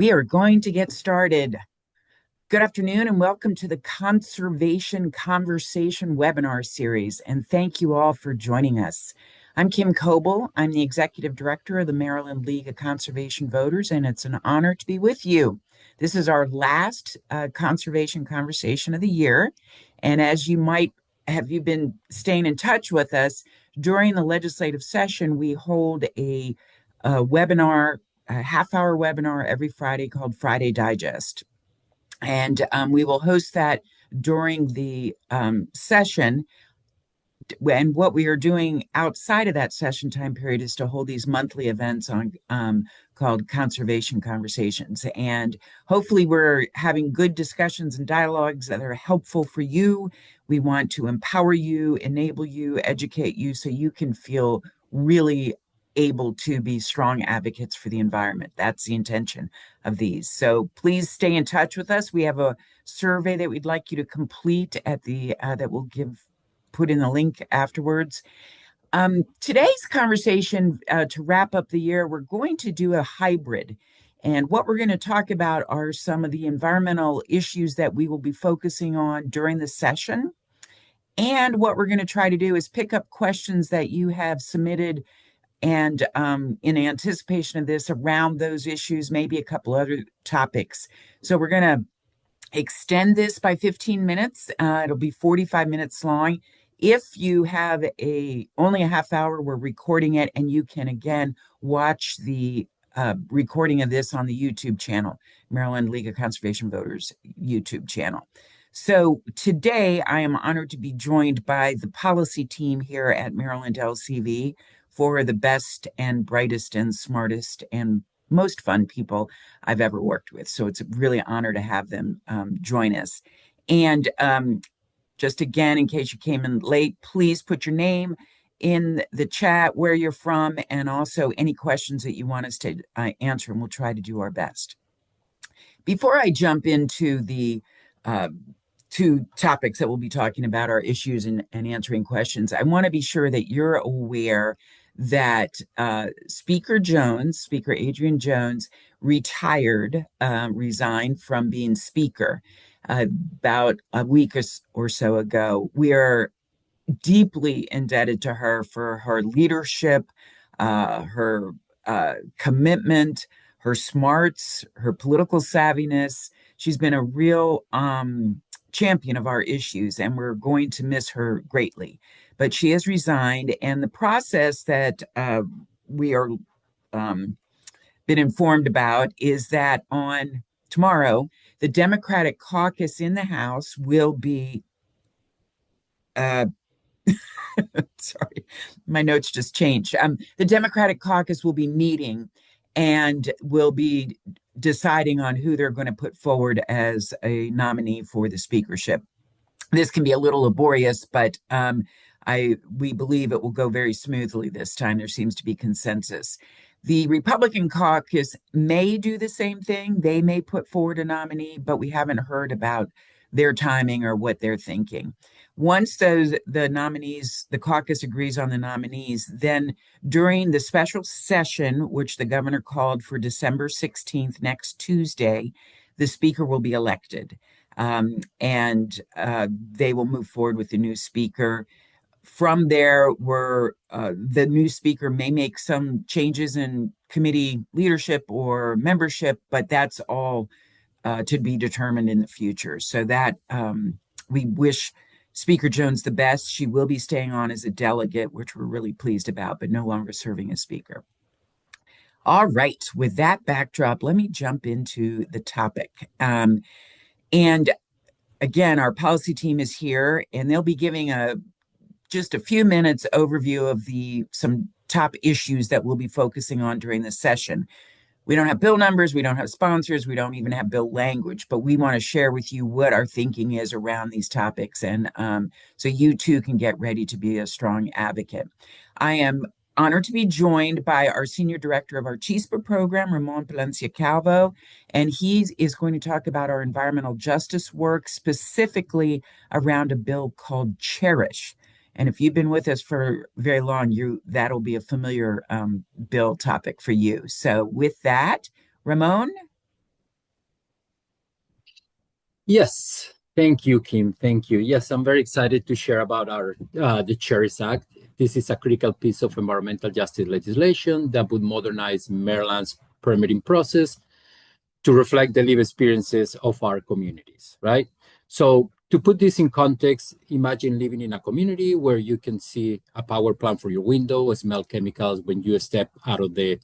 We are going to get started. Good afternoon and welcome to the Conservation Conversation webinar series. And thank you all for joining us. I'm Kim Coble. I'm the Executive Director of the Maryland League of Conservation Voters, and it's an honor to be with you. This is our last conservation conversation of the year. And as you might have you been staying in touch with us, during the legislative session, we hold a webinar, a half-hour webinar every Friday called Friday Digest. And we will host that during the session. And what we are doing outside of that session time period is to hold these monthly events on called Conservation Conversations. And hopefully we're having good discussions and dialogues that are helpful for you. We want to empower you, enable you, educate you so you can feel really able to be strong advocates for the environment. That's the intention of these. So please stay in touch with us. We have a survey that we'd like you to complete at the that will put in the link afterwards. Today's conversation, to wrap up the year, we're going to do a hybrid. And what we're going to talk about are some of the environmental issues that we will be focusing on during the session. And what we're going to try to do is pick up questions that you have submitted and in anticipation of this around those issues, maybe a couple other topics. So we're going to extend this by 15 minutes. It'll be 45 minutes long. If you have only a half hour, we're recording it, and you can again watch the recording of this on the YouTube channel, Maryland League of Conservation Voters YouTube channel. So today I am honored to be joined by the policy team here at Maryland LCV for the best and brightest and smartest and most fun people I've ever worked with. So it's a really honor to have them join us. And just again, in case you came in late, please put your name in the chat, where you're from, and also any questions that you want us to answer, and we'll try to do our best. Before I jump into the two topics that we'll be talking about, our issues and answering questions, I want to be sure that you're aware that Speaker Adrian Jones, resigned from being Speaker about a week or so ago. We are deeply indebted to her for her leadership, her commitment, her smarts, her political savviness. She's been a real champion of our issues, and we're going to miss her greatly. But she has resigned, and the process that we are been informed about is that on tomorrow, the Democratic caucus in the House will be sorry, my notes just changed. The Democratic caucus will be meeting and will be deciding on who they're going to put forward as a nominee for the speakership. This can be a little laborious, but we believe it will go very smoothly this time. There seems to be consensus. The Republican caucus may do the same thing. They may put forward a nominee, but we haven't heard about their timing or what they're thinking. Once the caucus agrees on the nominees, then during the special session, which the governor called for December 16th, next Tuesday, the speaker will be elected. And they will move forward with the new speaker. From there, the new speaker may make some changes in committee leadership or membership, but that's all to be determined in the future. So that we wish Speaker Jones the best. She will be staying on as a delegate, which we're really pleased about, but no longer serving as speaker. All right, with that backdrop, let me jump into the topic. And again, our policy team is here, and they'll be giving just a few minutes overview of some top issues that we'll be focusing on during the session. We don't have bill numbers, we don't have sponsors, we don't even have bill language, but we want to share with you what our thinking is around these topics, and so you too can get ready to be a strong advocate. I am honored to be joined by our Senior Director of our CHISPA program, Ramon Palencia Calvo, and he is going to talk about our environmental justice work, specifically around a bill called Cherish. And if you've been with us for very long, that'll be a familiar bill topic for you. So with that, Ramon? Yes, thank you, Kim. Thank you. Yes, I'm very excited to share about our the CHERIS Act. This is a critical piece of environmental justice legislation that would modernize Maryland's permitting process to reflect the lived experiences of our communities, right? So to put this in context, imagine living in a community where you can see a power plant for your window, smell chemicals when you step out of the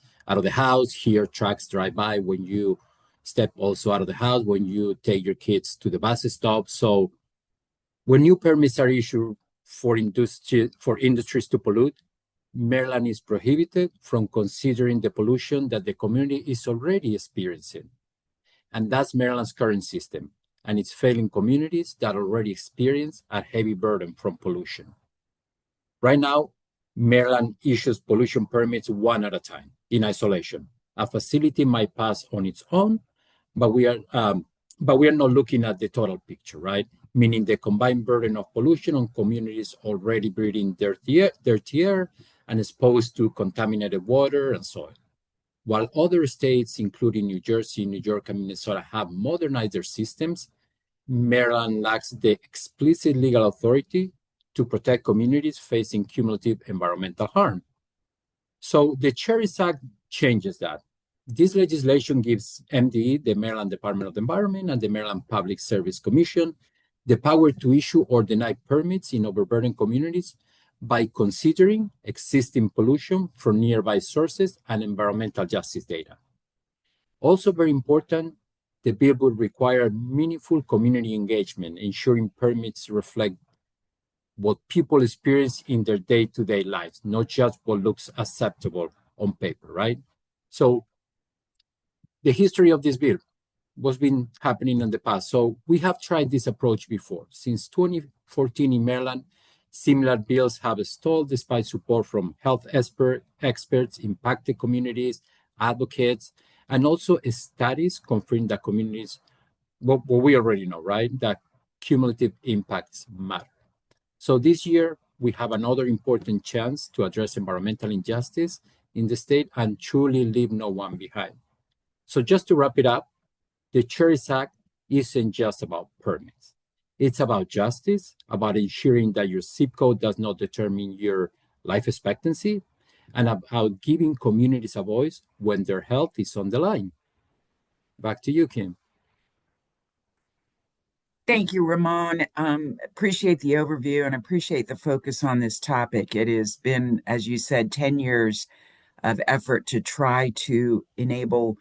house, hear trucks drive by when you step also out of the house, when you take your kids to the bus stop. So when new permits are issued for industries to pollute, Maryland is prohibited from considering the pollution that the community is already experiencing. And that's Maryland's current system, and it's failing communities that already experience a heavy burden from pollution. Right now, Maryland issues pollution permits one at a time in isolation. A facility might pass on its own, but we are not looking at the total picture, right? Meaning the combined burden of pollution on communities already breathing dirty air and exposed to contaminated water and soil. While other states, including New Jersey, New York, and Minnesota, have modernized their systems, Maryland lacks the explicit legal authority to protect communities facing cumulative environmental harm. So the CHERIS Act changes that. This legislation gives MDE, the Maryland Department of the Environment, and the Maryland Public Service Commission the power to issue or deny permits in overburdened communities by considering existing pollution from nearby sources and environmental justice data. Also very important, the bill would require meaningful community engagement, ensuring permits reflect what people experience in their day-to-day lives, not just what looks acceptable on paper, right? So the history of this bill, what's been happening in the past. So we have tried this approach before. Since 2014 in Maryland, similar bills have stalled despite support from health experts, impacted communities, advocates, and also studies confirm that communities, what we already know, right? That cumulative impacts matter. So this year, we have another important chance to address environmental injustice in the state and truly leave no one behind. So just to wrap it up, the CHERIS Act isn't just about permits. It's about justice, about ensuring that your zip code does not determine your life expectancy, and about giving communities a voice when their health is on the line. Back to you, Kim. Thank you, Ramon. Appreciate the overview and appreciate the focus on this topic. It has been, as you said, 10 years of effort to try to enable,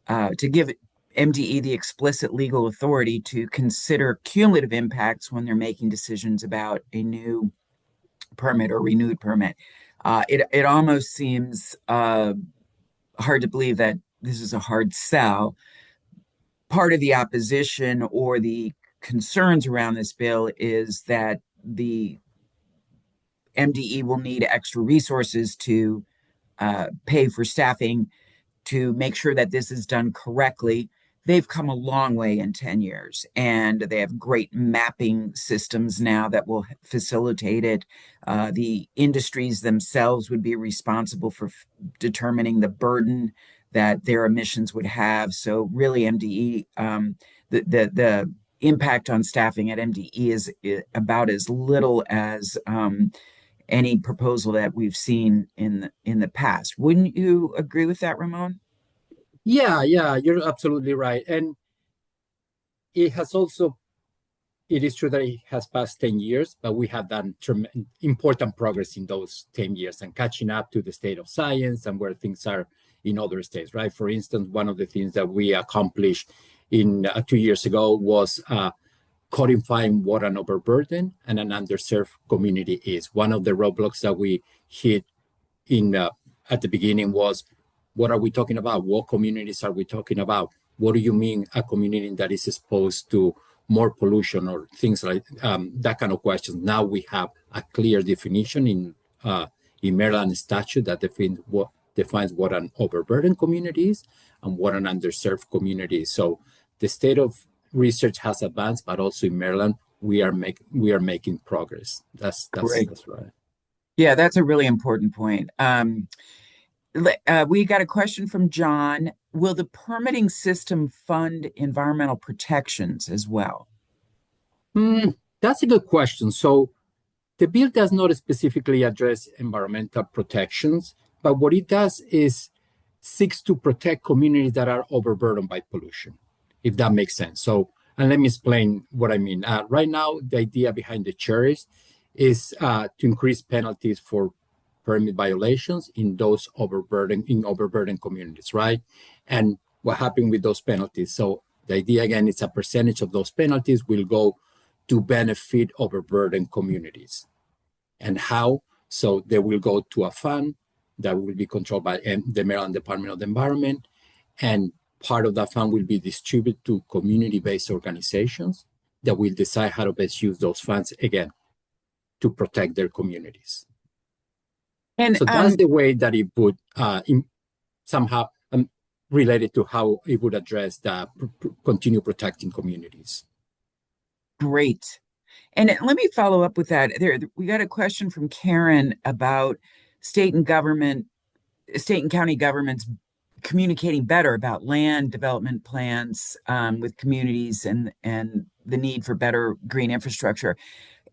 to give MDE the explicit legal authority to consider cumulative impacts when they're making decisions about a new permit or renewed permit. It almost seems hard to believe that this is a hard sell. Part of the opposition or the concerns around this bill is that the MDE will need extra resources to pay for staffing to make sure that this is done correctly. They've come a long way in 10 years, and they have great mapping systems now that will facilitate it. The industries themselves would be responsible for determining the burden that their emissions would have. So really, MDE, the impact on staffing at MDE is about as little as any proposal that we've seen in the past. Wouldn't you agree with that, Ramon? Yeah, you're absolutely right. And it has also it is true that it has passed 10 years, but we have done important progress in those 10 years and catching up to the state of science and where things are in other states, right? For instance, one of the things that we accomplished in 2 years ago was codifying what an overburden and an underserved community is. One of the roadblocks that we hit in at the beginning was what are we talking about? What communities are we talking about? What do you mean a community that is exposed to more pollution or things like that kind of questions? Now we have a clear definition in Maryland statute that defines what an overburdened community is and what an underserved community is. So the state of research has advanced, but also in Maryland we are making progress. Great. That's right. Yeah, that's a really important point. We got a question from John. will the permitting system fund environmental protections as well? That's a good question. So the bill does not specifically address environmental protections, but what it does is seeks to protect communities that are overburdened by pollution, if that makes sense. So, and let me explain what I mean. Right now, the idea behind the cherries is to increase penalties for permit violations in those overburdened communities, right? And what happened with those penalties? So the idea again is a percentage of those penalties will go to benefit overburdened communities. And how? So they will go to a fund that will be controlled by the Maryland Department of the Environment, and part of that fund will be distributed to community-based organizations that will decide how to best use those funds again to protect their communities. And So that's the way that it would somehow related to how it would address the continue protecting communities. great. And let me follow up with that. We got a question from Karen about state and county governments communicating better about land development plans with communities and the need for better green infrastructure.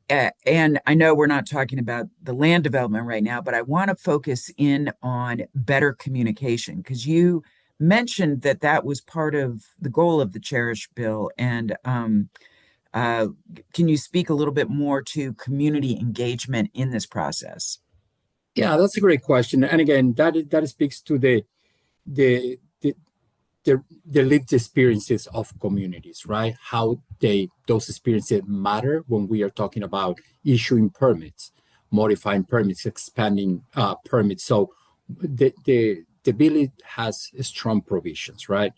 And I know we're not talking about the land development right now, but I want to focus in on better communication because you mentioned that that was part of the goal of the Cherish bill. And can you speak a little bit more to community engagement in this process? Yeah, that's a great question. And again, that speaks to the the the lived experiences of communities, right? How those experiences matter when we are talking about issuing permits, modifying permits, expanding permits. So the bill has strong provisions, right?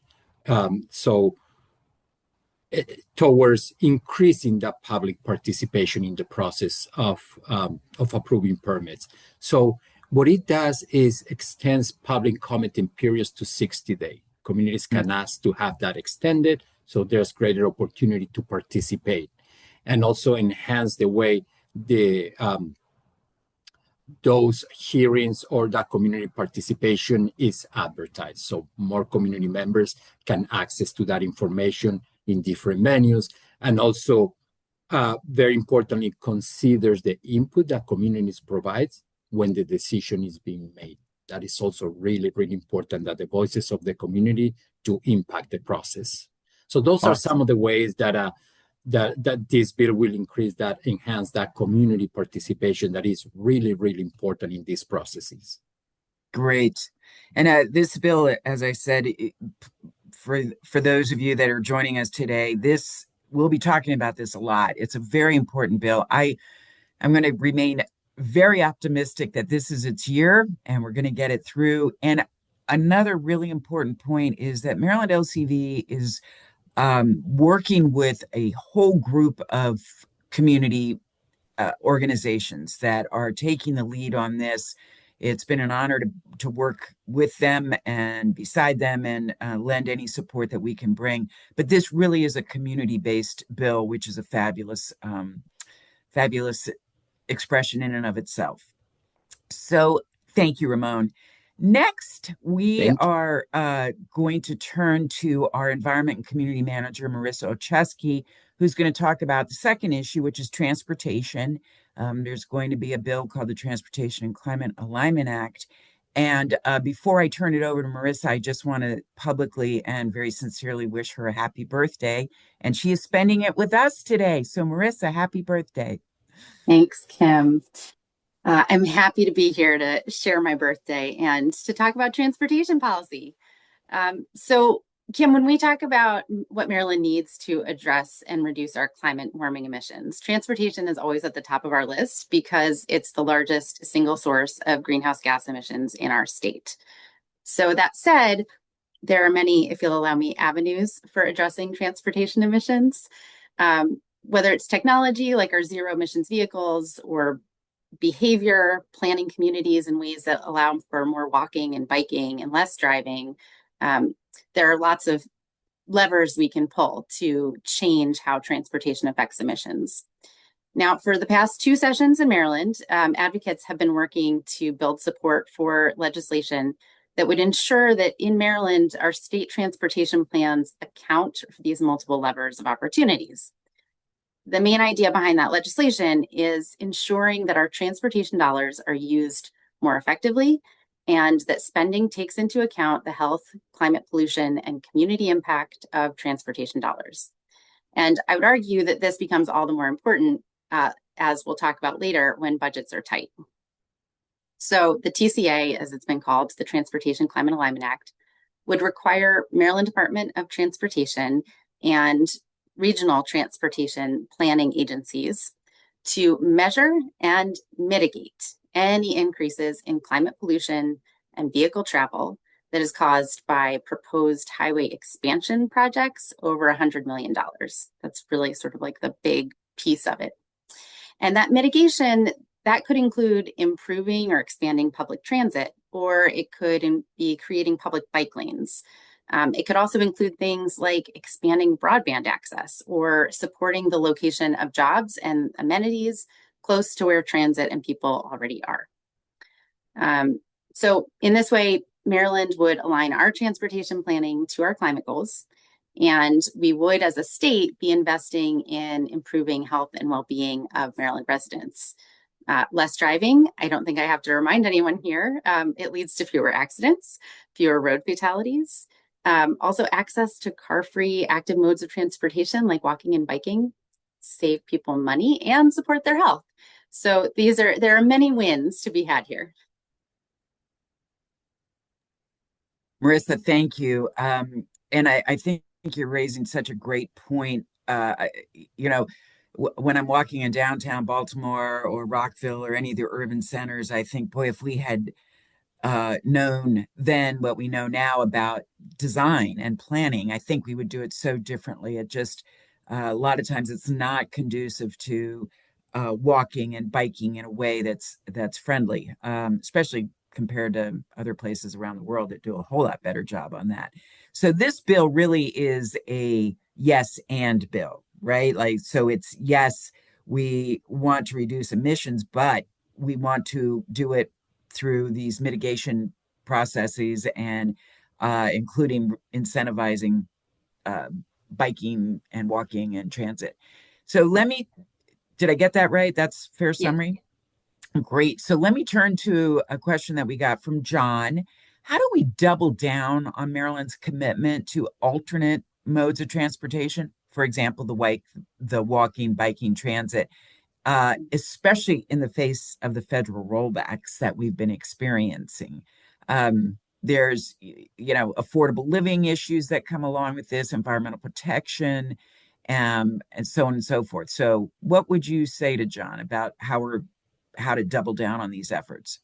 So towards increasing the public participation in the process of approving permits. So what it does is extends public commenting periods to 60 days. Communities can ask to have that extended, so there's greater opportunity to participate, and also enhance the way those hearings or that community participation is advertised. So more community members can access to that information in different venues, and also very importantly, considers the input that communities provides when the decision is being made. That is also really, really important that the voices of the community do impact the process. So those are some Awesome. of the ways that this bill will enhance that community participation that is really, really important in these processes. Great. And this bill, as I said, for those of you that are joining us today, this we'll be talking about this a lot. It's a very important bill. I'm going to remain very optimistic that this is its year and we're going to get it through. And another really important point is that Maryland LCV is working with a whole group of community organizations that are taking the lead on this. It's been an honor to work with them and beside them and lend any support that we can bring. But this really is a community-based bill, which is a fabulous expression in and of itself. So thank you, Ramon. Next, we Thank you. are going to turn to our Environment and Community Manager, Marissa Ocheski, who's going to talk about the second issue, which is transportation. There's going to be a bill called the Transportation and Climate Alignment Act. And before I turn it over to Marissa, I just want to publicly and very sincerely wish her a happy birthday. And she is spending it with us today. So, Marissa, happy birthday. Thanks, Kim. I'm happy to be here to share my birthday and to talk about transportation policy. So, Kim, when we talk about what Maryland needs to address and reduce our climate warming emissions, transportation is always at the top of our list because it's the largest single source of greenhouse gas emissions in our state. So that said, there are many, if you'll allow me, avenues for addressing transportation emissions. Whether it's technology like our zero emissions vehicles or behavior, planning communities in ways that allow for more walking and biking and less driving. There are lots of levers we can pull to change how transportation affects emissions. Now, for the past 2 sessions in Maryland, advocates have been working to build support for legislation that would ensure that in Maryland, our state transportation plans account for these multiple levers of opportunities. The main idea behind that legislation is ensuring that our transportation dollars are used more effectively and that spending takes into account the health, climate pollution, and community impact of transportation dollars. And I would argue that this becomes all the more important, as we'll talk about later, when budgets are tight. So the TCA, as it's been called, the Transportation Climate Alignment Act, would require Maryland Department of Transportation and regional transportation planning agencies to measure and mitigate any increases in climate pollution and vehicle travel that is caused by proposed highway expansion projects over $100 million. That's really sort of like the big piece of it. And that mitigation, that could include improving or expanding public transit, or it could be creating public bike lanes. It could also include things like expanding broadband access or supporting the location of jobs and amenities close to where transit and people already are. So in this way, Maryland would align our transportation planning to our climate goals, and we would, as a state, be investing in improving health and well-being of Maryland residents. Less driving, I don't think I have to remind anyone here, it leads to fewer accidents, fewer road fatalities. Also, access to car-free active modes of transportation like walking and biking save people money and support their health. So there are many wins to be had here. Marissa, thank you. And I think you're raising such a great point. When I'm walking in downtown Baltimore or Rockville or any of the urban centers, I think, boy, if we had known then what we know now about design and planning, I think we would do it so differently. It just, a lot of times it's not conducive to walking and biking in a way that's friendly, especially compared to other places around the world that do a whole lot better job on that. So this bill really is a yes and bill, right? Like, so it's yes, we want to reduce emissions, but we want to do it through these mitigation processes and including incentivizing biking and walking and transit. So did I get that right? That's fair summary? Yeah. Great. So let me turn to a question that we got from John. How do we double down on Maryland's commitment to alternate modes of transportation? For example, the walking, biking, transit, especially in the face of the federal rollbacks that we've been experiencing. There's, affordable living issues that come along with this, environmental protection, and so on and so forth. So what would you say to John about how to double down on these efforts?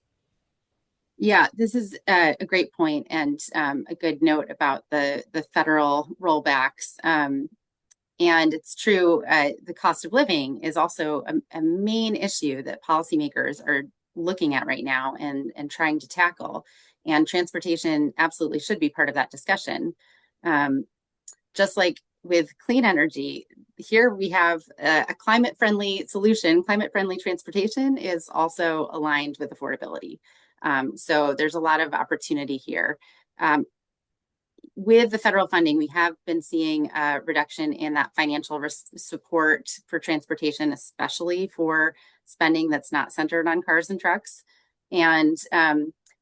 Yeah, this is a great point and a good note about the federal rollbacks. And it's true, the cost of living is also a main issue that policymakers are looking at right now and trying to tackle. And transportation absolutely should be part of that discussion. Just like with clean energy, here we have a climate-friendly solution. Climate-friendly transportation is also aligned with affordability. So there's a lot of opportunity here. With the federal funding, we have been seeing a reduction in that financial support for transportation, especially for spending that's not centered on cars and trucks. And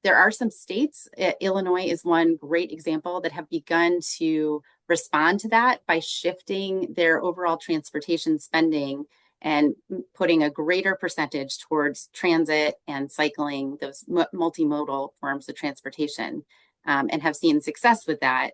there are some states, Illinois is one great example, that have begun to respond to that by shifting their overall transportation spending and putting a greater percentage towards transit and cycling, those multimodal forms of transportation, and have seen success with that.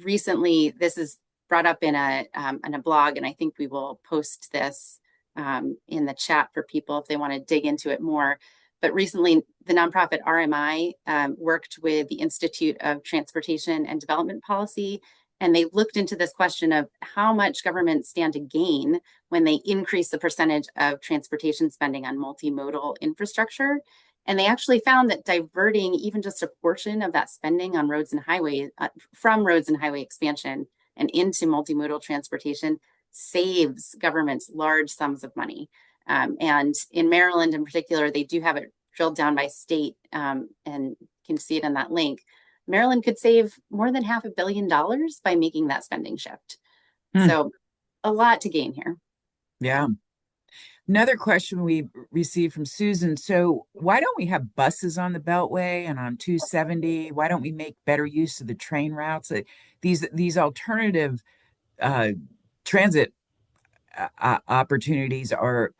Recently, this is brought up in a blog, and I think we will post this in the chat for people if they want to dig into it more. But recently, the nonprofit RMI worked with the Institute of Transportation and Development Policy, and they looked into this question of how much governments stand to gain when they increase the percentage of transportation spending on multimodal infrastructure. And they actually found that diverting even just a portion of that spending on roads and highways, from roads and highway expansion and into multimodal transportation, saves governments large sums of money. And in Maryland in particular, they do have it drilled down by state and can see it in that link, Maryland could save more than $500 million by making that spending shift. So a lot to gain here. Yeah. Another question we received from Susan. So why don't we have buses on the Beltway and on 270? Why don't we make better use of the train routes? These alternative transit opportunities are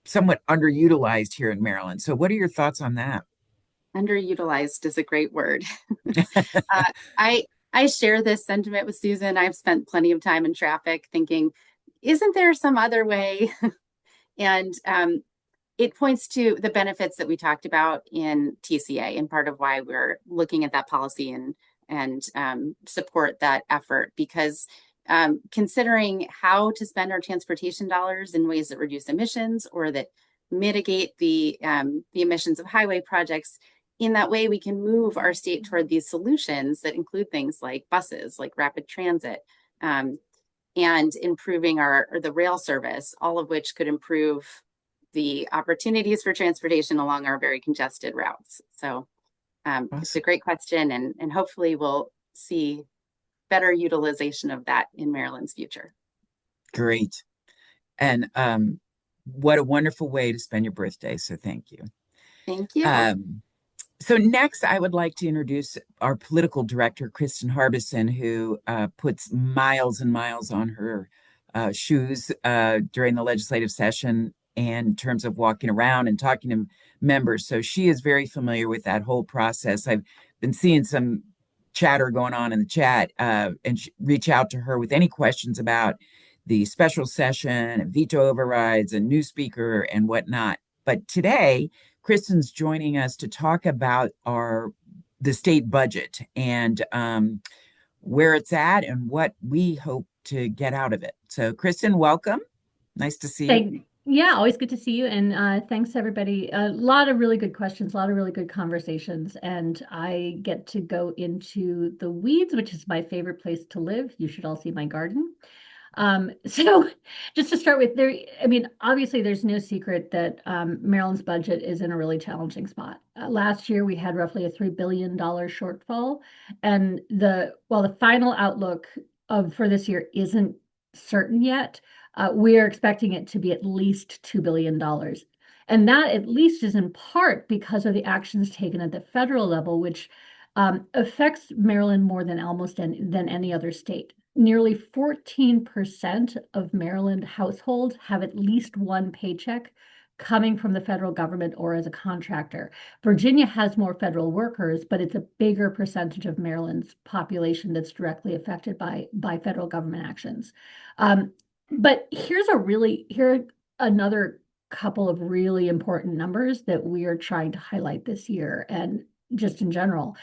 somewhat underutilized here in Maryland. So what are your thoughts on that? Underutilized is a great word. uh, I share this sentiment with Susan. I've spent plenty of time in traffic thinking, isn't there some other way? And it points to the benefits that we talked about in TCA, and part of why we're looking at that policy and support that effort, because considering how to spend our transportation dollars in ways that reduce emissions or that mitigate the emissions of highway projects, in that way we can move our state toward these solutions that include things like buses, like rapid transit, and improving the rail service, all of which could improve the opportunities for transportation along our very congested routes. So it's a great question, and hopefully we'll see better utilization of that in Maryland's future. Great. And what a wonderful way to spend your birthday. So thank you. Thank you. So next, I would like to introduce our political director, Kristen Harbison, who puts miles and miles on her shoes during the legislative session and in terms of walking around and talking to members. So she is very familiar with that whole process. I've been seeing some chatter going on in the chat and reach out to her with any questions about the special session and veto overrides and new speaker and whatnot. But today, Kristen's joining us to talk about the state budget and where it's at and what we hope to get out of it. So, Kristen, welcome. Nice to see you. Yeah, always good to see you. And thanks, everybody. A lot of really good questions, a lot of really good conversations. And I get to go into the weeds, which is my favorite place to live. You should all see my garden. So just to start with, obviously there's no secret that Maryland's budget is in a really challenging spot. Last year we had roughly a $3 billion shortfall, and while the final outlook for this year isn't certain yet, we are expecting it to be at least $2 billion. And that at least is in part because of the actions taken at the federal level, which affects Maryland more than than any other state. Nearly 14% of Maryland households have at least one paycheck coming from the federal government or as a contractor. Virginia has more federal workers, but it's a bigger percentage of Maryland's population that's directly affected by federal government actions. But here another couple of really important numbers that we are trying to highlight this year, and just in general.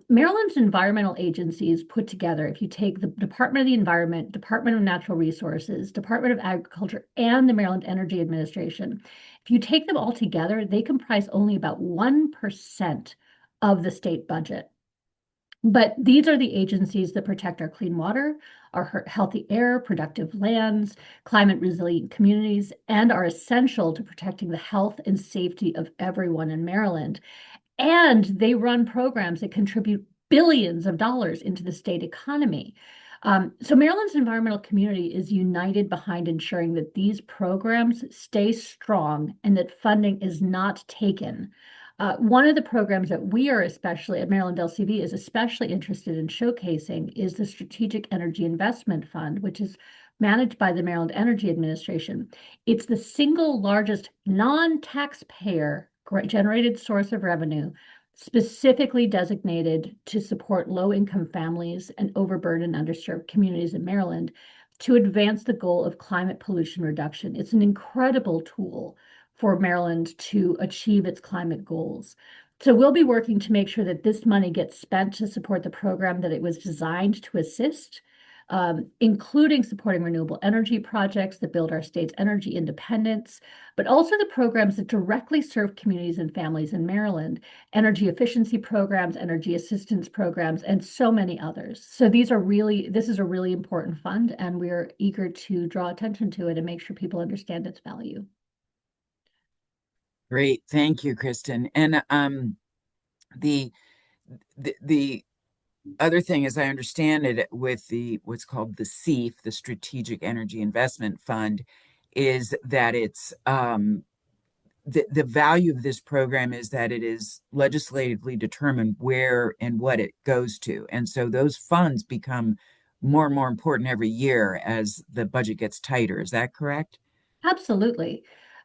Maryland's environmental agencies put together, if you take the Department of the Environment, Department of Natural Resources, Department of Agriculture, and the Maryland Energy Administration, if you take them all together, they comprise only about 1% of the state budget. But these are the agencies that protect our clean water, our healthy air, productive lands, climate resilient communities, and are essential to protecting the health and safety of everyone in Maryland. And they run programs that contribute billions of dollars into the state economy. So Maryland's environmental community is united behind ensuring that these programs stay strong and that funding is not taken. One of the programs that we are especially at Maryland LCV is especially interested in showcasing is the Strategic Energy Investment Fund, which is managed by the Maryland Energy Administration. It's the single largest non-taxpayer generated source of revenue specifically designated to support low-income families and overburdened underserved communities in Maryland to advance the goal of climate pollution reduction. It's an incredible tool for Maryland to achieve its climate goals. So we'll be working to make sure that this money gets spent to support the program that it was designed to assist, including supporting renewable energy projects that build our state's energy independence, but also the programs that directly serve communities and families in Maryland, energy efficiency programs, energy assistance programs, and so many others. So this is a really important fund, and we're eager to draw attention to it and make sure people understand its value. Great. Thank you, Kristen. And the the other thing, as I understand it, with the what's called the SEIF, the Strategic Energy Investment Fund, is that it's the value of this program is that it is legislatively determined where and what it goes to. And so those funds become more and more important every year as the budget gets tighter. Is that correct? Absolutely.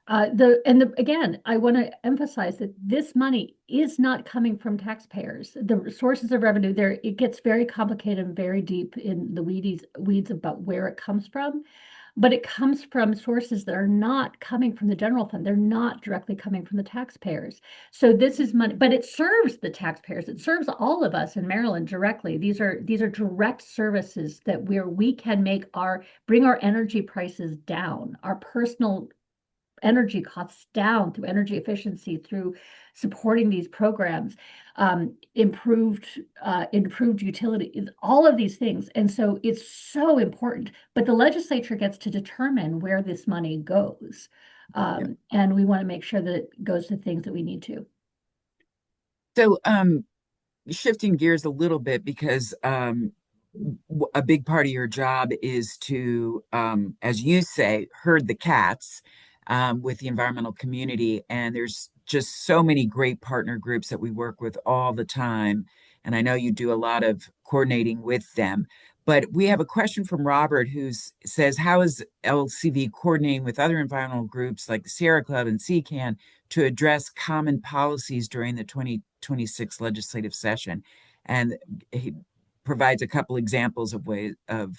Again, I want to emphasize that this money is not coming from taxpayers. The sources of revenue there, it gets very complicated and very deep in the weeds about where it comes from. But it comes from sources that are not coming from the general fund. They're not directly coming from the taxpayers. So this is money, but it serves the taxpayers. It serves all of us in Maryland directly. These are direct services that where we can bring our energy prices down, our personal energy costs down through energy efficiency, through supporting these programs, improved utility, all of these things. And so it's so important. But the legislature gets to determine where this money goes. Yeah. And we want to make sure that it goes to things that we need to. So, shifting gears a little bit because a big part of your job is to, as you say, herd the cats with the environmental community. And there's just so many great partner groups that we work with all the time. And I know you do a lot of coordinating with them. But we have a question from Robert who says, how is LCV coordinating with other environmental groups like the Sierra Club and CCAN to address common policies during the 2026 legislative session? And he provides a couple examples of ways of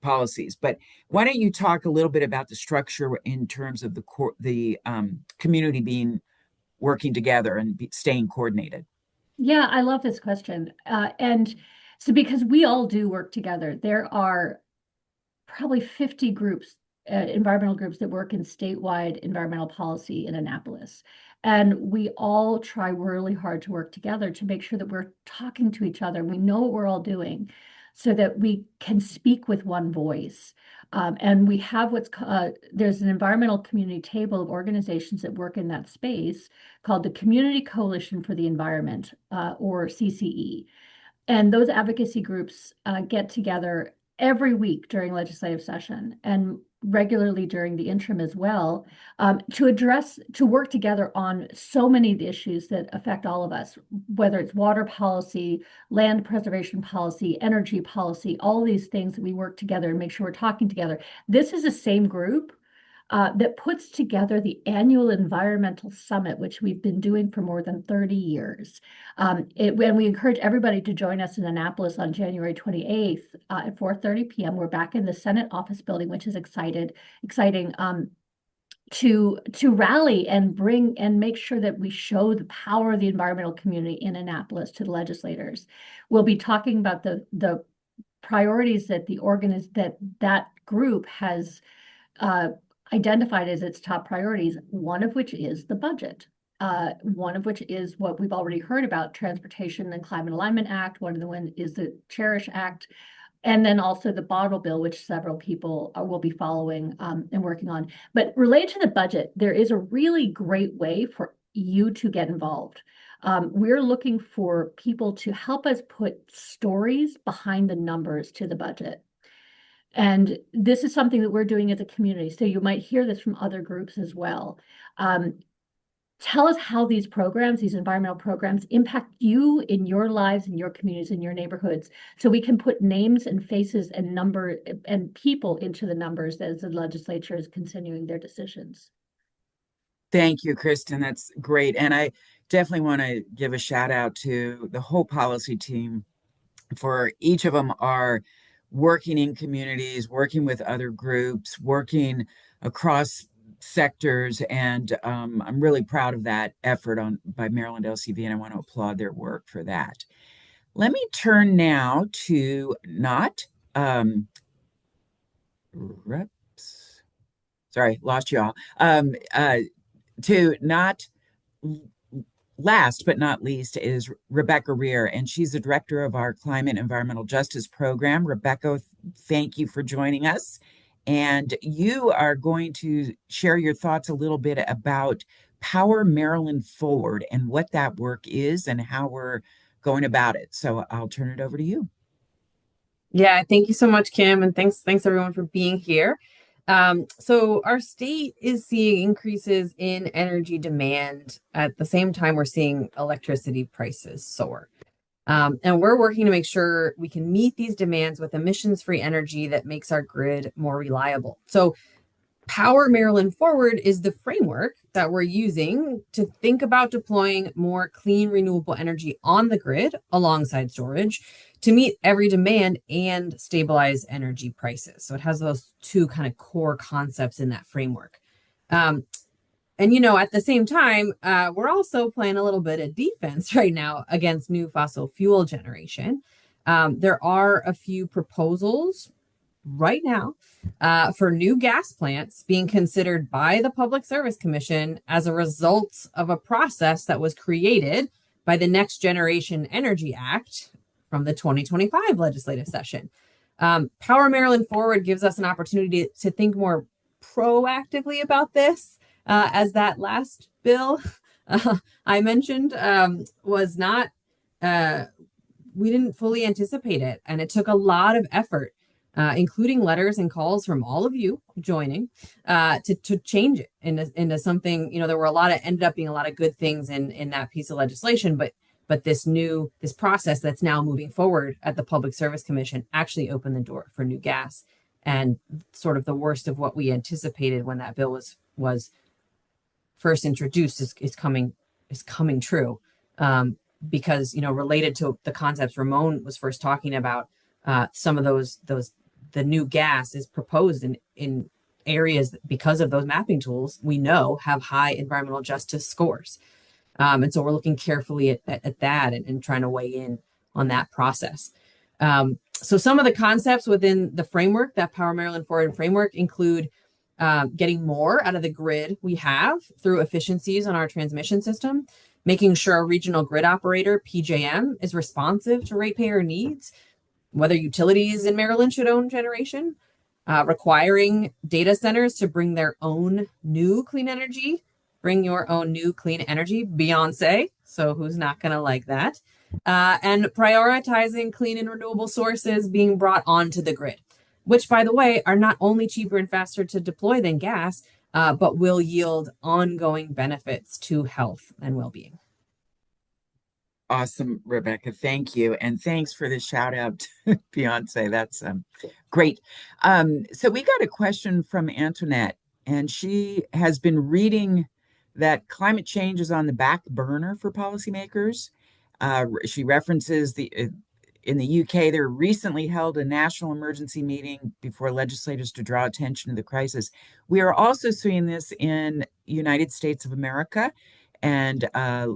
policies. But why don't you talk a little bit about the structure in terms of the community being working together and staying coordinated? Yeah, I love this question. And so because we all do work together, there are probably 50 groups, environmental groups that work in statewide environmental policy in Annapolis. And we all try really hard to work together to make sure that we're talking to each other. We know what we're all doing so that we can speak with one voice. And we have there's an environmental community table of organizations that work in that space called the Community Coalition for the Environment, or CCE. And those advocacy groups get together every week during legislative session and regularly during the interim as well, to work together on so many of the issues that affect all of us, whether it's water policy, land preservation policy, energy policy, all these things that we work together and make sure we're talking together. This is the same group that puts together the annual environmental summit, which we've been doing for more than 30 years. And we encourage everybody to join us in Annapolis on January 28th at 4:30 p.m. We're back in the Senate office building, which is exciting to rally and bring and make sure that we show the power of the environmental community in Annapolis to the legislators. We'll be talking about the priorities that that group has identified as its top priorities, one of which is the budget. One of which is what we've already heard about, Transportation and Climate Alignment Act. One of the is the Cherish Act, and then also the bottle bill, which several people will be following and working on. But related to the budget, there is a really great way for you to get involved. We're looking for people to help us put stories behind the numbers to the budget. And this is something that we're doing as a community. So you might hear this from other groups as well. Tell us how these programs, these environmental programs, impact you in your lives, in your communities, in your neighborhoods, so we can put names and faces and number and people into the numbers as the legislature is continuing their decisions. Thank you, Kristen. That's great. And I definitely want to give a shout out to the whole policy team, for each of them are working in communities, working with other groups, working across sectors. And I'm really proud of that effort by Maryland LCV, and I want to applaud their work for that. Let me turn now to not, reps, sorry, lost you all, to not last but not least is Rebecca Rear, and she's the director of our Climate Environmental Justice Program. Rebecca, thank you for joining us. And you are going to share your thoughts a little bit about Power Maryland Forward and what that work is and how we're going about it. So I'll turn it over to you. Yeah, thank you so much, Kim, and thanks everyone for being here. So our state is seeing increases in energy demand at the same time we're seeing electricity prices soar. And we're working to make sure we can meet these demands with emissions-free energy that makes our grid more reliable. So Power Maryland Forward is the framework that we're using to think about deploying more clean, renewable energy on the grid alongside storage to meet every demand and stabilize energy prices. So it has those two kind of core concepts in that framework. And, at the same time, we're also playing a little bit of defense right now against new fossil fuel generation. There are a few proposals right now for new gas plants being considered by the Public Service Commission as a result of a process that was created by the Next Generation Energy Act from the 2025 legislative session. Power Maryland Forward gives us an opportunity to think more proactively about this, as that last bill I mentioned was not, we didn't fully anticipate it, and it took a lot of effort, including letters and calls from all of you joining, to change it into something. There were ended up being a lot of good things in that piece of legislation, but this process that's now moving forward at the Public Service Commission actually opened the door for new gas, and sort of the worst of what we anticipated when that bill was first introduced is coming true. Because related to the concepts Ramon was first talking about, some of the new gas is proposed in areas that, because of those mapping tools, we know have high environmental justice scores. And so we're looking carefully at that and trying to weigh in on that process. So some of the concepts within the framework, that Power Maryland Forward framework, include getting more out of the grid we have through efficiencies on our transmission system, making sure a regional grid operator, PJM, is responsive to ratepayer needs, whether utilities in Maryland should own generation, requiring data centers to bring their own new clean energy. Bring your own new clean energy, Beyonce. So who's not going to like that? And prioritizing clean and renewable sources being brought onto the grid, which, by the way, are not only cheaper and faster to deploy than gas, but will yield ongoing benefits to health and well-being. Awesome, Rebecca. Thank you. And thanks for the shout out to Beyonce. That's great. So we got a question from Antoinette, and she has been reading that climate change is on the back burner for policymakers. She references in the UK, there recently held a national emergency meeting before legislators to draw attention to the crisis. We are also seeing this in United States of America, and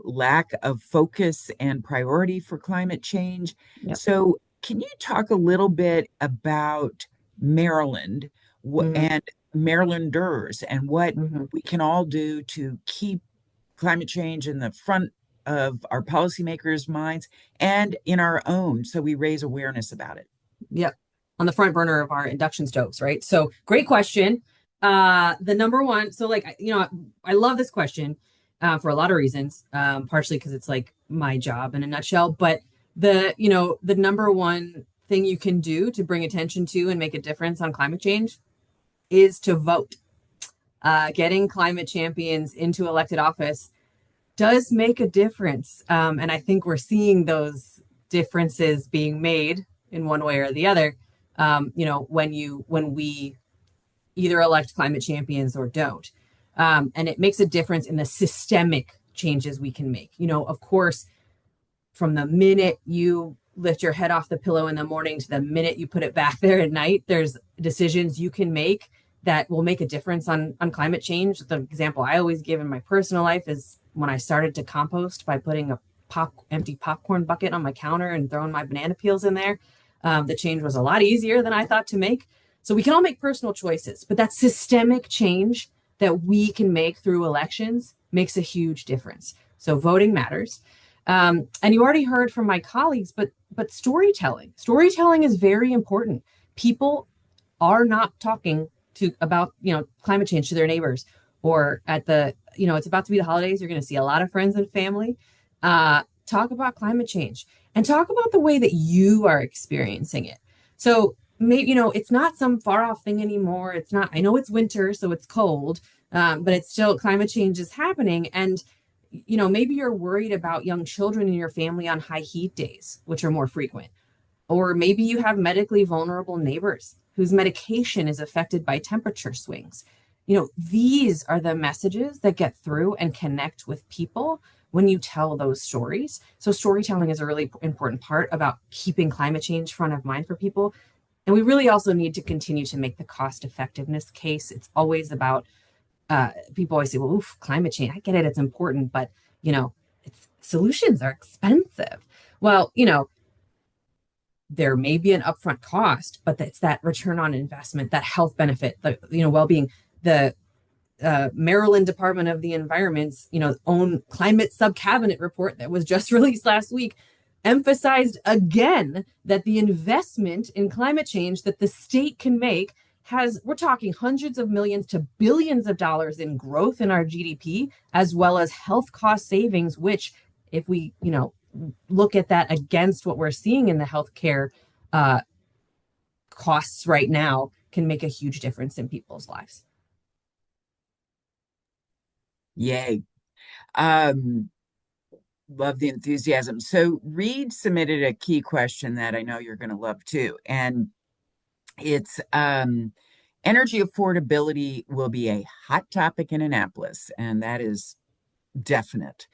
lack of focus and priority for climate change. Yep. So can you talk a little bit about Maryland and Marylanders and what we can all do to keep climate change in the front of our policymakers' minds and in our own, so we raise awareness about it? Yep. On the front burner of our induction stoves, right? So great question. The number one, so I love this question for a lot of reasons, partially because it's like my job in a nutshell, but the number one thing you can do to bring attention to and make a difference on climate change is to vote. Getting climate champions into elected office does make a difference. And I think we're seeing those differences being made in one way or the other, when we either elect climate champions or don't. And it makes a difference in the systemic changes we can make. Of course, from the minute you lift your head off the pillow in the morning to the minute you put it back there at night, there's decisions you can make that will make a difference on climate change. The example I always give in my personal life is when I started to compost by putting a empty popcorn bucket on my counter and throwing my banana peels in there. The change was a lot easier than I thought to make. So we can all make personal choices, but that systemic change that we can make through elections makes a huge difference. So voting matters. And you already heard from my colleagues, but storytelling is very important. People are not talking about climate change to their neighbors, or at it's about to be the holidays. You're going to see a lot of friends and family. talk about climate change and talk about the way that you are experiencing it. So maybe, it's not some far off thing anymore. It's not, I know it's winter, so it's cold, but it's still climate change is happening. And, maybe you're worried about young children in your family on high heat days, which are more frequent. Or maybe you have medically vulnerable neighbors whose medication is affected by temperature swings. These are the messages that get through and connect with people when you tell those stories. So storytelling is a really important part about keeping climate change front of mind for people. And we really also need to continue to make the cost effectiveness case. It's always about, people always say, well, oof, climate change, I get it, it's important, but, solutions are expensive. Well, there may be an upfront cost, but it's that return on investment, that health benefit, the well-being. The Maryland Department of the Environment's own climate sub-cabinet report that was just released last week emphasized again that the investment in climate change that the state can make we're talking hundreds of millions to billions of dollars in growth in our GDP, as well as health cost savings, which if we, look at that against what we're seeing in the healthcare costs right now, can make a huge difference in people's lives. Yay. Love the enthusiasm. So Reed submitted a key question that I know you're going to love too. And it's energy affordability will be a hot topic in Annapolis, and that is definite.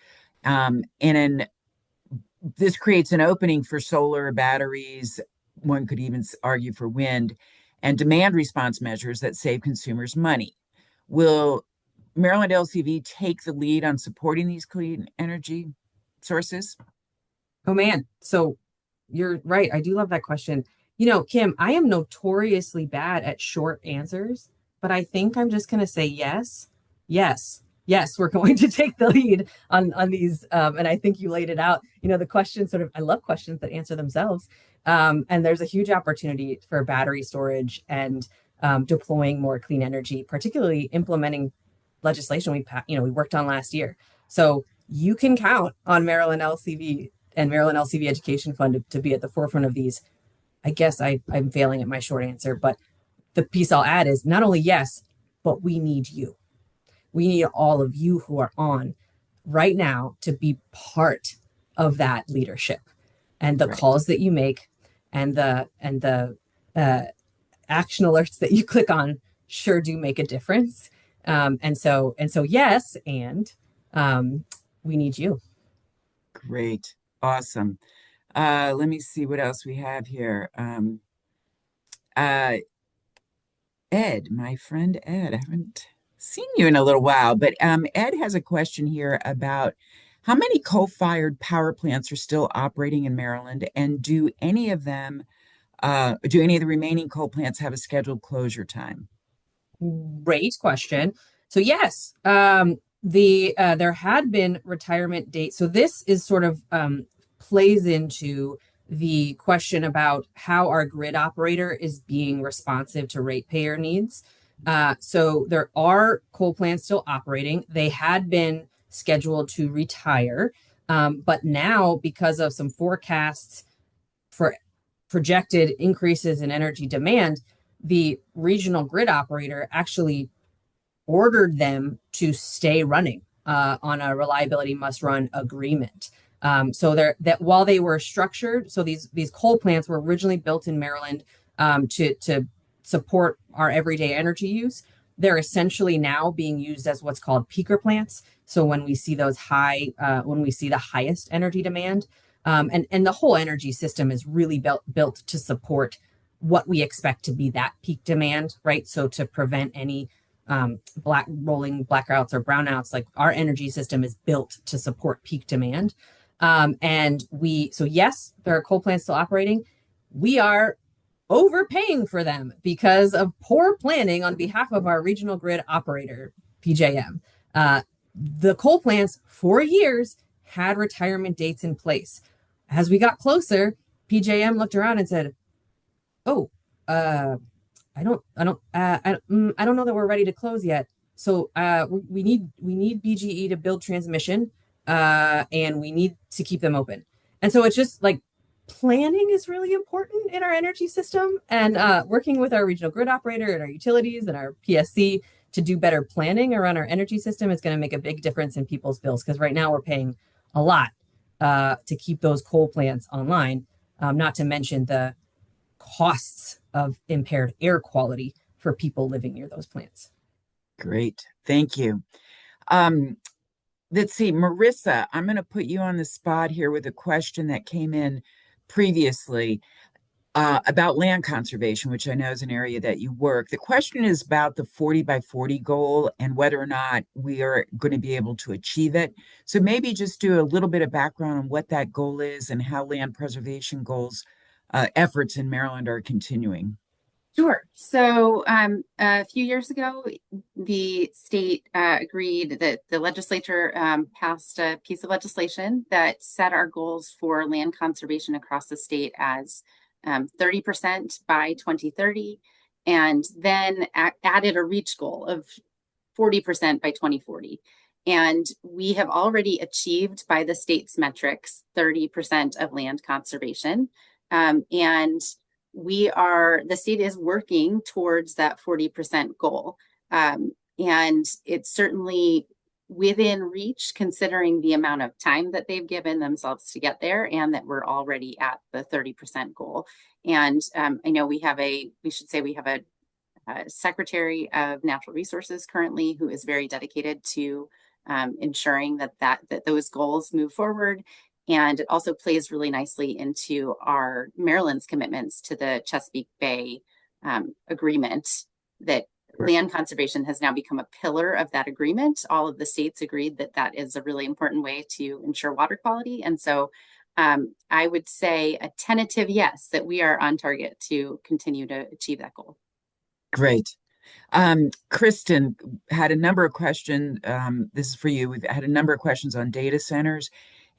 This creates an opening for solar batteries. One could even argue for wind and demand response measures that save consumers money. Will Maryland LCV take the lead on supporting these clean energy sources? Oh man, so you're right. I do love that question. Kim, I am notoriously bad at short answers, but I think I'm just going to say yes, yes, yes. We're going to take the lead on these, and I think you laid it out. The question sort of, I love questions that answer themselves, and there's a huge opportunity for battery storage and deploying more clean energy, particularly implementing legislation we worked on last year. So you can count on Maryland LCV and Maryland LCV Education Fund to be at the forefront of these. I guess I'm failing at my short answer, but the piece I'll add is not only yes, but we need you. We need all of you who are on right now to be part of that leadership, and the calls that you make and the action alerts that you click on sure do make a difference. And so yes, and we need you. Great. Awesome. Let me see what else we have here. Ed, my friend Ed, I haven't seen you in a little while, but Ed has a question here about how many coal-fired power plants are still operating in Maryland, and do any of the remaining coal plants have a scheduled closure time? Great question. So yes, there had been retirement dates. So this is sort of plays into the question about how our grid operator is being responsive to ratepayer needs. So there are coal plants still operating. They had been scheduled to retire, but now because of some forecasts for projected increases in energy demand, the regional grid operator actually ordered them to stay running on a reliability must run agreement. So that while they were structured, so these coal plants were originally built in Maryland to support our everyday energy use. They're essentially now being used as what's called peaker plants. So when we see those when we see the highest energy demand, and the whole energy system is really built to support what we expect to be that peak demand, right? So to prevent any rolling blackouts or brownouts, like our energy system is built to support peak demand. So yes, there are coal plants still operating. We are overpaying for them because of poor planning on behalf of our regional grid operator, PJM. The coal plants for years had retirement dates in place. As we got closer, PJM looked around and said, "Oh, I don't know that we're ready to close yet. So we need BGE to build transmission. and we need to keep them open. And so it's just like planning is really important in our energy system, and working with our regional grid operator and our utilities and our PSC to do better planning around our energy system is going to make a big difference in people's bills, because right now we're paying a lot to keep those coal plants online, not to mention the costs of impaired air quality for people living near those plants. Great. Thank you. Let's see, Marissa, I'm going to put you on the spot here with a question that came in previously about land conservation, which I know is an area that you work. The question is about the 40 by 40 goal and whether or not we are going to be able to achieve it. So maybe just do a little bit of background on what that goal is and how land preservation goals efforts in Maryland are continuing. Sure. So a few years ago, the state agreed that the legislature passed a piece of legislation that set our goals for land conservation across the state as 30% by 2030, and then added a reach goal of 40% by 2040. And we have already achieved, by the state's metrics, 30% of land conservation. And the state is working towards that 40% goal. And it's certainly within reach, considering the amount of time that they've given themselves to get there, and that we're already at the 30% goal. And I know we have a Secretary of Natural Resources currently who is very dedicated to ensuring that those goals move forward. And it also plays really nicely into our Maryland's commitments to the Chesapeake Bay agreement, that land conservation has now become a pillar of that agreement. All of the states agreed that that is a really important way to ensure water quality. And so I would say a tentative yes, that we are on target to continue to achieve that goal. Great. Kristen had a number of questions. This is for you. We've had a number of questions on data centers.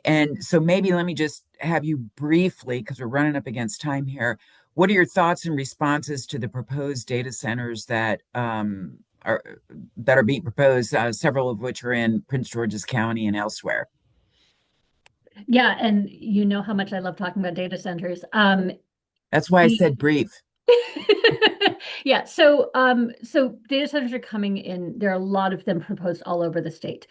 And so maybe let me just have you briefly, because we're running up against time here. What are your thoughts and responses to the proposed data centers that are being proposed, several of which are in Prince George's County and elsewhere? Yeah, and you know how much I love talking about data centers. That's why I said brief. Yeah, so data centers are coming in. There are a lot of them proposed all over the state.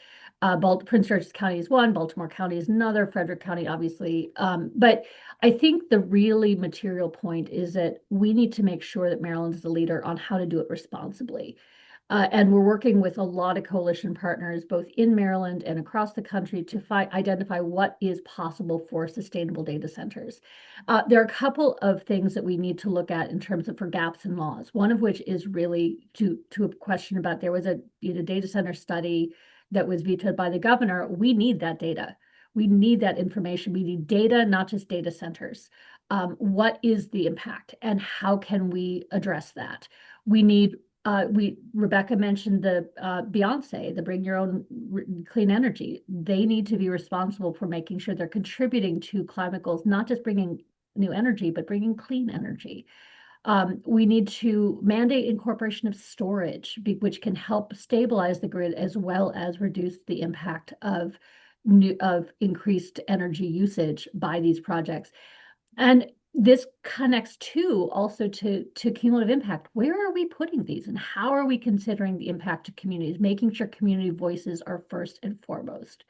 Prince George's County is one, Baltimore County is another, Frederick County, obviously. But I think the really material point is that we need to make sure that Maryland is a leader on how to do it responsibly. And we're working with a lot of coalition partners, both in Maryland and across the country, to identify what is possible for sustainable data centers. There are a couple of things that we need to look at in terms of for gaps in laws. One of which is really to a question about, there was a data center study that was vetoed by the governor. We need that data. We need that information. We need data, not just data centers. What is the impact and how can we address that? We need Rebecca mentioned the Beyonce, the Bring Your Own Clean Energy. They need to be responsible for making sure they're contributing to climate goals, not just bringing new energy, but bringing clean energy. We need to mandate incorporation of storage, which can help stabilize the grid as well as reduce the impact of increased energy usage by these projects. And this connects also to cumulative impact. Where are we putting these, and how are we considering the impact to communities, making sure community voices are first and foremost?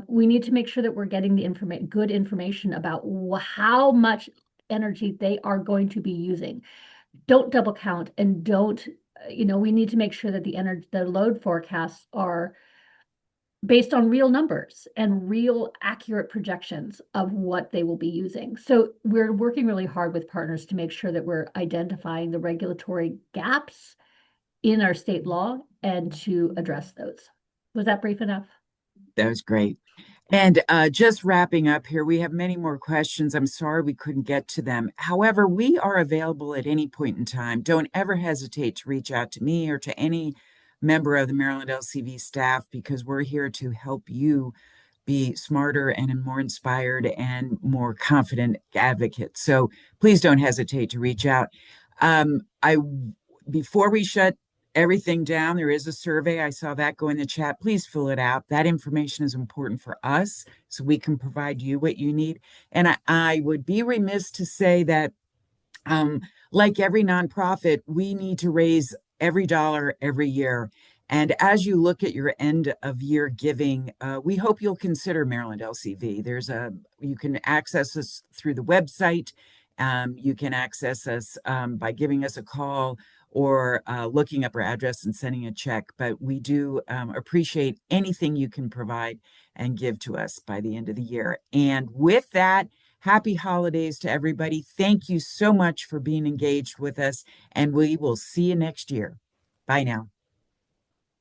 We need to make sure that we're getting the good information about how much energy they are going to be using. Don't double count, and don't, we need to make sure that the load forecasts are based on real numbers and real accurate projections of what they will be using. So we're working really hard with partners to make sure that we're identifying the regulatory gaps in our state law and to address those. Was that brief enough? That was great. And just wrapping up here, we have many more questions. I'm sorry we couldn't get to them. However, we are available at any point in time. Don't ever hesitate to reach out to me or to any member of the Maryland LCV staff, because we're here to help you be smarter and more inspired and more confident advocates. So please don't hesitate to reach out. Before we shut everything down. There is a survey. I saw that go in the chat. Please fill it out. That information is important for us so we can provide you what you need. And I would be remiss to say that, like every nonprofit, we need to raise every dollar every year. And as you look at your end of year giving, we hope you'll consider Maryland LCV. You can access us through the website. You can access us by giving us a call or looking up our address and sending a check. But we do appreciate anything you can provide and give to us by the end of the year. And with that, happy holidays to everybody. Thank you so much for being engaged with us, and we will see you next year. Bye now.